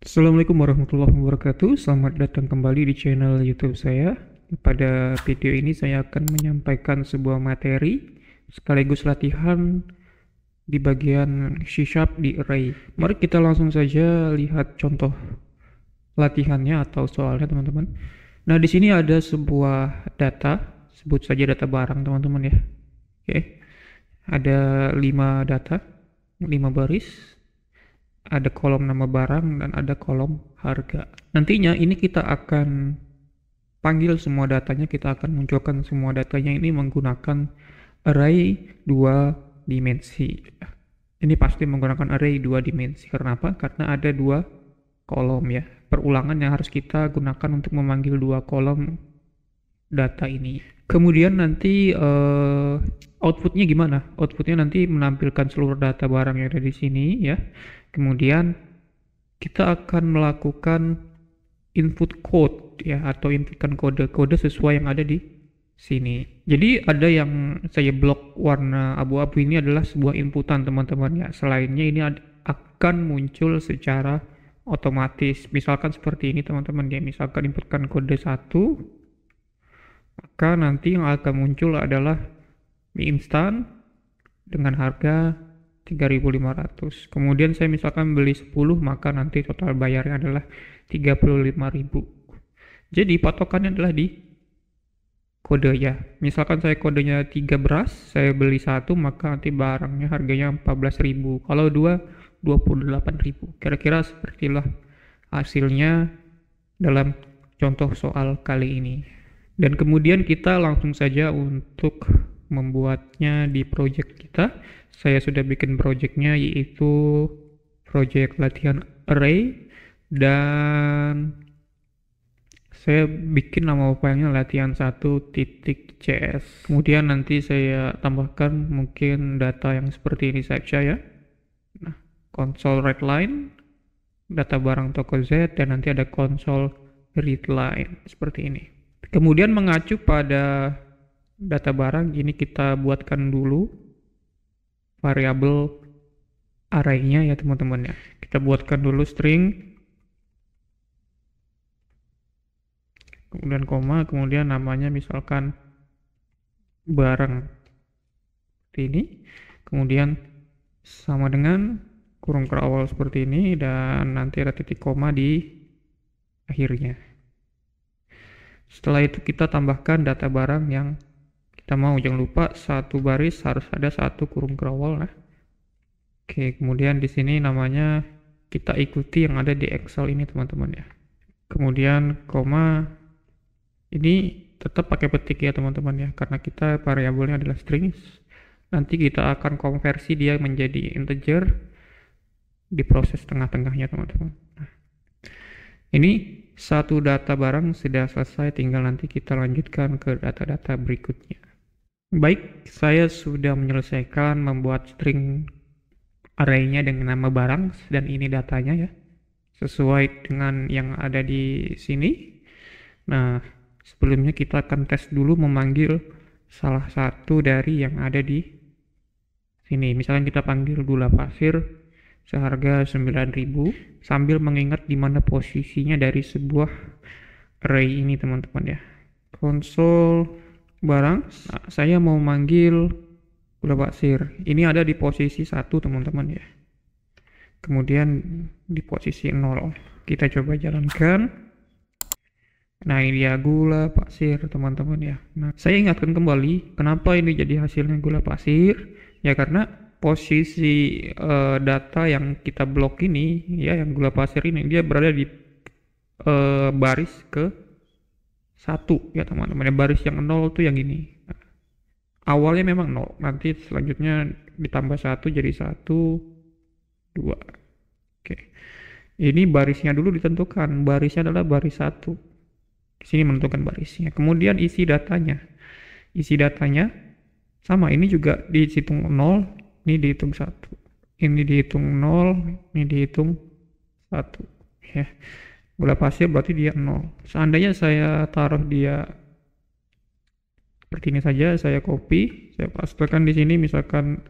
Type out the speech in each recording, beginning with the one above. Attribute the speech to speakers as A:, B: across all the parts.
A: Assalamualaikum warahmatullahi wabarakatuh. Selamat datang kembali di channel YouTube saya. Pada video ini saya akan menyampaikan sebuah materi sekaligus latihan di bagian C# di array. Mari kita langsung saja lihat contoh latihannya atau soalnya, teman-teman. Nah, di sini ada sebuah data, sebut saja data barang, teman-teman ya. Oke. Ada 5 data, 5 baris. Ada kolom nama barang dan ada kolom harga. Nantinya ini kita akan panggil semua datanya, kita akan munculkan semua datanya ini menggunakan array 2 dimensi. Ini pasti menggunakan array 2 dimensi. Karena apa? Karena ada 2 kolom ya. Perulangan yang harus kita gunakan untuk memanggil 2 kolom data ini. Kemudian nanti outputnya gimana? Outputnya nanti menampilkan seluruh data barang yang ada di sini ya. Kemudian kita akan melakukan input code ya, atau inputkan kode-kode sesuai yang ada di sini. Jadi ada yang saya blok warna abu-abu ini adalah sebuah inputan, teman-teman ya. Selainnya ini akan muncul secara otomatis. Misalkan seperti ini, teman-teman ya. Misalkan inputkan kode 1, maka nanti yang akan muncul adalah mie instan dengan harga 3.500. Kemudian saya misalkan beli 10, maka nanti total bayarnya adalah 35.000. Jadi patokannya adalah di kode ya. Misalkan saya kodenya 3 beras, saya beli 1, maka nanti barangnya harganya 14.000. Kalau 2, 28.000. Kira-kira sepertilah hasilnya dalam contoh soal kali ini. Dan kemudian kita langsung saja untuk membuatnya di project kita. Saya sudah bikin projectnya, yaitu project latihan array, dan saya bikin nama filenya latihan1.cs. Kemudian nanti saya tambahkan mungkin data yang seperti ini saja ya. Nah, console readline, data barang toko Z, dan nanti ada console readline seperti ini. Kemudian mengacu pada data barang ini kita buatkan dulu variabel array-nya ya, teman-teman ya. Kita buatkan dulu string, kemudian koma, kemudian namanya misalkan barang seperti ini, kemudian sama dengan kurung kerawal seperti ini, dan nanti ada titik koma di akhirnya. Setelah itu kita tambahkan data barang yang kita mau. Jangan lupa satu baris harus ada 1 kurung kerawal lah. Oke, kemudian di sini namanya kita ikuti yang ada di Excel ini, teman-teman ya. Kemudian koma, ini tetap pakai petik ya, teman-teman ya, karena kita variabelnya adalah strings. Nanti kita akan konversi dia menjadi integer di proses tengah-tengahnya, teman-teman. Nah, ini satu data barang sudah selesai, tinggal nanti kita lanjutkan ke data-data berikutnya. Baik, saya sudah menyelesaikan membuat string array-nya dengan nama barang, dan ini datanya ya, sesuai dengan yang ada di sini. Nah, sebelumnya kita akan tes dulu memanggil salah satu dari yang ada di sini. Misalnya kita panggil gula pasir seharga 9.000, sambil mengingat di mana posisinya dari sebuah array ini, teman-teman ya. Console barang, nah, saya mau manggil gula pasir. Ini ada di posisi 1, teman-teman ya. Kemudian di posisi 0. Kita coba jalankan. Nah, ini dia gula pasir, teman-teman ya. Nah, saya ingatkan kembali kenapa ini jadi hasilnya gula pasir. Ya karena posisi data yang kita blok ini ya, yang gula pasir ini, dia berada di baris ke 1 ya, teman-teman. Baris yang 0 tuh yang ini. Nah, awalnya memang 0, nanti selanjutnya ditambah 1 jadi 1, 2. Oke. Ini barisnya dulu ditentukan. Barisnya adalah baris 1. Di sini menentukan barisnya. Kemudian isi datanya. Isi datanya sama, ini juga dihitung 0, ini dihitung 1. Ini dihitung 0, ini dihitung 1 ya. Gula pasir berarti dia 0. Seandainya saya taruh dia seperti ini saja, saya copy, saya pastekan di sini misalkan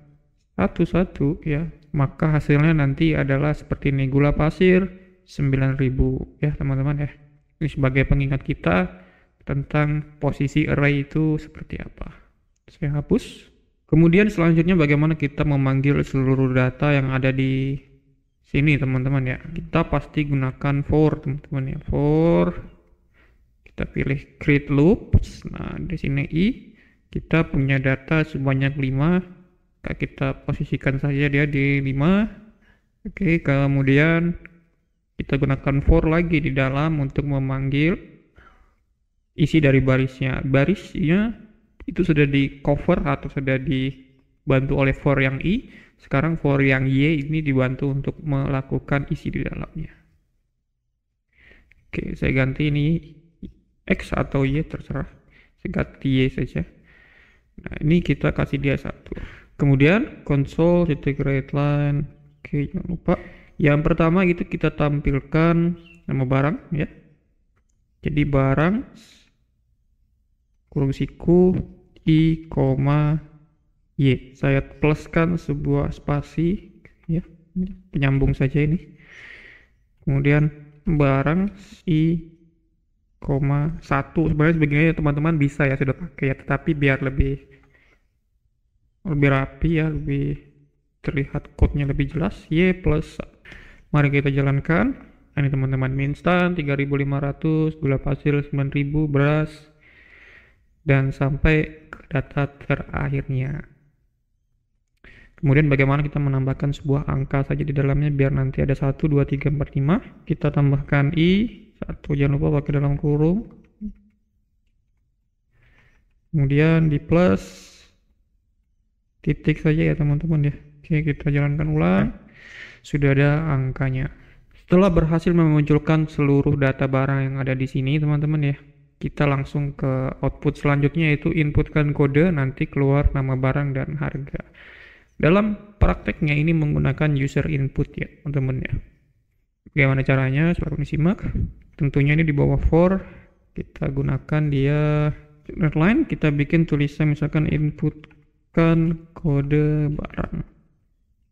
A: 1 1 ya, maka hasilnya nanti adalah seperti ini, gula pasir 9.000 ya teman-teman ya. Ini sebagai pengingat kita tentang posisi array itu seperti apa. Saya hapus. Kemudian selanjutnya bagaimana kita memanggil seluruh data yang ada di sini teman-teman ya. Kita pasti gunakan for teman-teman ya. For, kita pilih create loops. Nah di sini i, kita punya data sebanyak 5. Kita posisikan saja dia di 5. Oke, kemudian kita gunakan for lagi di dalam untuk memanggil isi dari barisnya. Barisnya itu sudah di cover atau sudah dibantu oleh for yang i. Sekarang for yang y ini dibantu untuk melakukan isi di dalamnya. Oke, saya ganti ini x atau y terserah. Saya ganti y saja. Nah, ini kita kasih dia 1. Kemudian console.writeLine. Oke, jangan lupa. Yang pertama itu kita tampilkan nama barang ya. Jadi barang kurung siku i, y. Saya pluskan sebuah spasi ya. Penyambung saja ini. Kemudian barang i, 1. Sebenarnya sebagainya teman-teman bisa ya sudah pakai ya, tetapi biar lebih rapi ya, lebih terlihat code-nya lebih jelas. Y plus, mari kita jalankan. Ini teman-teman, mie instan 3.500, gula pasir 9.000, beras, dan sampai ke data terakhirnya. Kemudian bagaimana kita menambahkan sebuah angka saja di dalamnya biar nanti ada 1, 2, 3, 4, 5. Kita tambahkan i 1, jangan lupa pakai dalam kurung. Kemudian di plus titik saja ya teman-teman ya. Oke, kita jalankan ulang. Sudah ada angkanya. Setelah berhasil memunculkan seluruh data barang yang ada di sini teman-teman ya, kita langsung ke output selanjutnya, yaitu inputkan kode, nanti keluar nama barang dan harga. Dalam prakteknya ini menggunakan user input ya teman-teman ya. Bagaimana caranya? Seperti simak. Tentunya ini di bawah for, kita gunakan dia line, kita bikin tulisan misalkan inputkan kode barang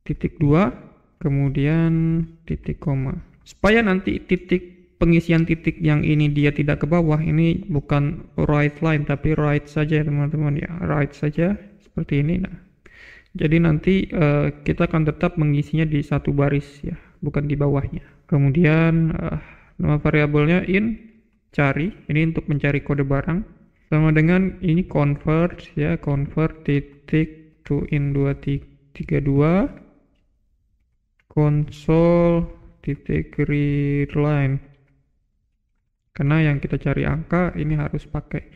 A: titik 2, kemudian titik koma, supaya nanti titik pengisian titik yang ini dia tidak ke bawah. Ini bukan write line tapi write saja teman-teman ya, write saja seperti ini. Nah, jadi nanti kita akan tetap mengisinya di satu baris ya, bukan di bawahnya. Kemudian nama variabelnya in, cari, ini untuk mencari kode barang, sama dengan ini convert ya, convert titik to in 232 console titik read line, karena yang kita cari angka ini harus pakai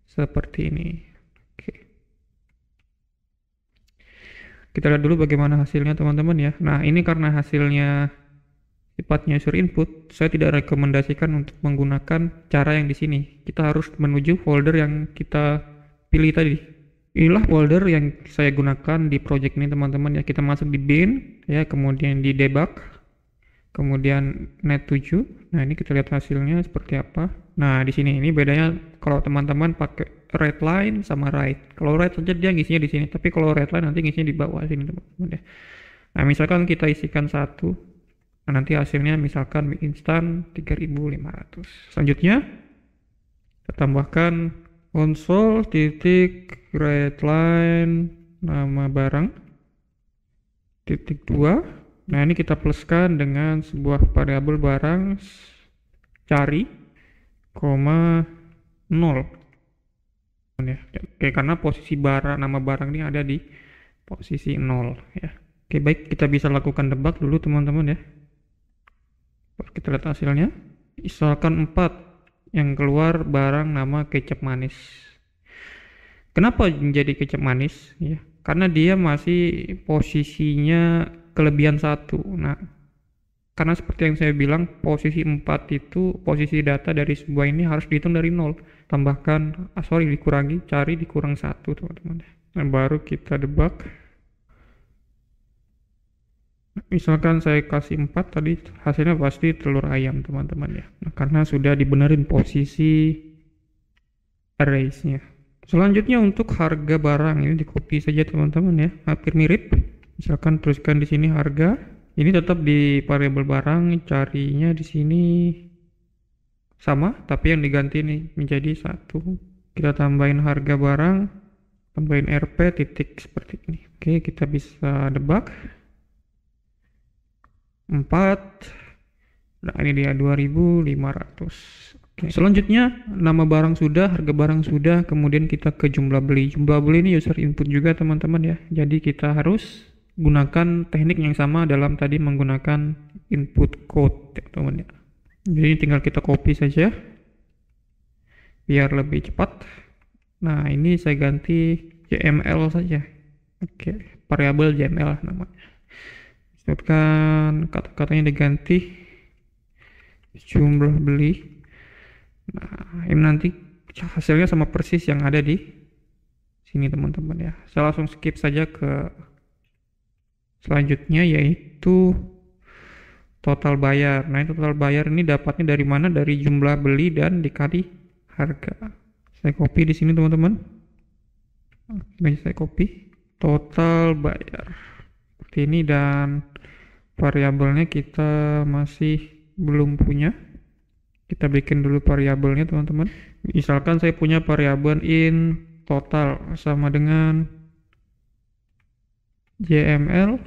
A: seperti ini. Oke, kita lihat dulu bagaimana hasilnya teman-teman ya. Nah ini karena hasilnya sifatnya user input, saya tidak rekomendasikan untuk menggunakan cara yang di sini. Kita harus menuju folder yang kita pilih tadi. Inilah folder yang saya gunakan di project ini teman-teman ya. Kita masuk di bin ya, kemudian di debug, kemudian net 7. Nah ini kita lihat hasilnya seperti apa. Nah di sini ini bedanya kalau teman-teman pakai read line sama write. Kalau write saja dia ngisinya di sini, tapi kalau read line nanti ngisinya di bawah sini teman-teman ya. Nah misalkan kita isikan 1, nah, nanti hasilnya misalkan mie instan 3.500. Selanjutnya kita tambahkan console titik read line nama barang titik 2. Nah ini kita pluskan dengan sebuah variabel barang cari, 0 ya. Oke, karena posisi barang, nama barang ini ada di posisi 0 ya. Oke, baik, kita bisa lakukan debug dulu teman-teman ya. Kita lihat hasilnya. Misalkan 4 yang keluar barang nama kecap manis. Kenapa menjadi kecap manis ya? Karena dia masih posisinya kelebihan 1. Nah, karena seperti yang saya bilang, posisi 4 itu posisi data dari sebuah ini harus dihitung dari 0. Tambahkan, dikurangi, cari dikurang 1 teman-teman. Nah, baru kita debug. Misalkan saya kasih 4 tadi, hasilnya pasti telur ayam teman-teman ya. Nah, karena sudah dibenerin posisi arrays-nya. Selanjutnya untuk harga barang ini di copy saja teman-teman ya, hampir mirip. Misalkan tuliskan di sini harga, Ini tetap di variabel barang, carinya di sini sama, tapi yang diganti nih menjadi 1. Kita tambahin harga barang, tambahin RP titik seperti ini. Oke, kita bisa debug. 4. Nah, ini dia 2500. Oke, selanjutnya nama barang sudah, harga barang sudah, kemudian kita ke jumlah beli. Jumlah beli ini user input juga teman-teman ya. Jadi kita harus gunakan teknik yang sama dalam tadi menggunakan input code ya teman-teman ya. Jadi tinggal kita copy saja biar lebih cepat. Nah, ini saya ganti JML saja. Oke, variabel JML namanya. Sebutkan kata-katanya diganti jumlah beli. Nah, ini nanti hasilnya sama persis yang ada di sini teman-teman ya. Saya langsung skip saja ke selanjutnya, yaitu total bayar. Nah, total bayar ini dapatnya dari mana? Dari jumlah beli dan dikali harga. Saya copy di sini teman-teman. Ini saya copy total bayar seperti ini, dan variabelnya kita masih belum punya. Kita bikin dulu variabelnya teman-teman. Misalkan saya punya variabel in total sama dengan JML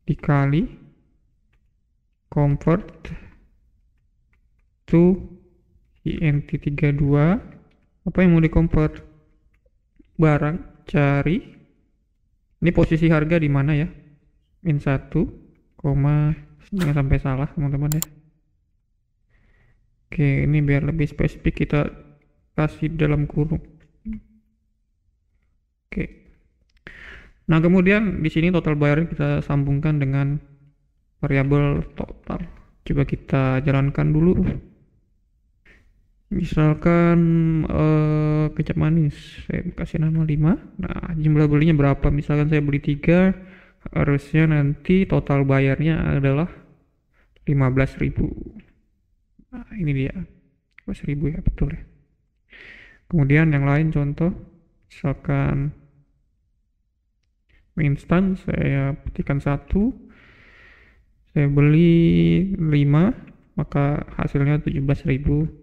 A: dikali convert to int32. Apa yang mau di convert? Barang, cari. Ini posisi harga di mana ya? Min 1, jangan sampai salah teman-teman ya. Oke, ini biar lebih spesifik kita kasih dalam kurung. Oke. Nah, kemudian di sini total bayar kita sambungkan dengan variabel total. Coba kita jalankan dulu. Misalkan kecap manis, saya kasih nama 5. Nah, jumlah belinya berapa? Misalkan saya beli 3, harusnya nanti total bayarnya adalah 15.000. Nah, ini dia 15.000 ya, betul ya. Kemudian yang lain contoh, misalkan instan saya petikan 1, saya beli 5, maka hasilnya 17.500.